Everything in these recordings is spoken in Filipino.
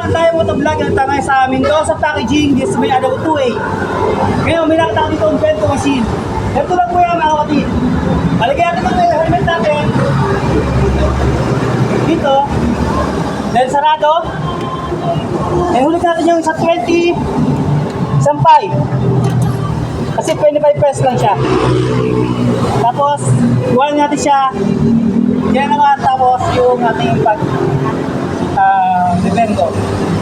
Meron tayo motovlog na tangay sa amin doon sa packaging dito sa may Adaw 2A. Ngayon, may nakita dito ang bento machine. Ito lang po yan mga kapatid. Alagay natin ito yung helmet natin. Dito. Dahil sarado. Eh, hulit natin yung sa 20 sampay. Kasi 25 pesos lang siya. Tapos, iwan natin siya. Yan naman, tapos yung ating pag dependo.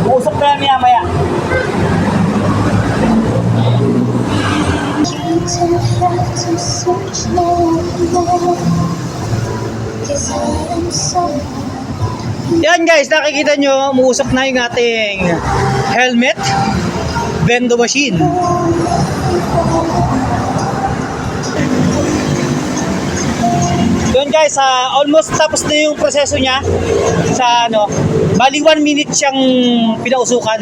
Uusap na yan maya. Yan guys, nakikita nyo, umuusok na yung ating helmet bendo machine. Yun guys, almost tapos na yung proseso niya sa ano, bali 1 minute siyang pinausukan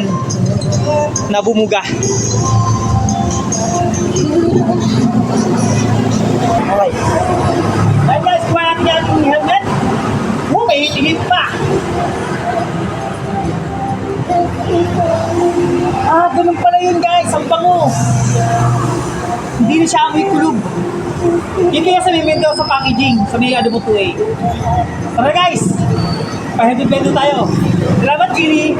na bumuga. Okay. Then guys, kuha natin yung helmet. May hihit pa. Ganun pala yun guys, ang bango. Hindi na siya amoy kulog. Hindi kaya sa bibendo sa packaging, sa may Adaw 2A. Tara guys, pahibibendo tayo. Salamat, Gini.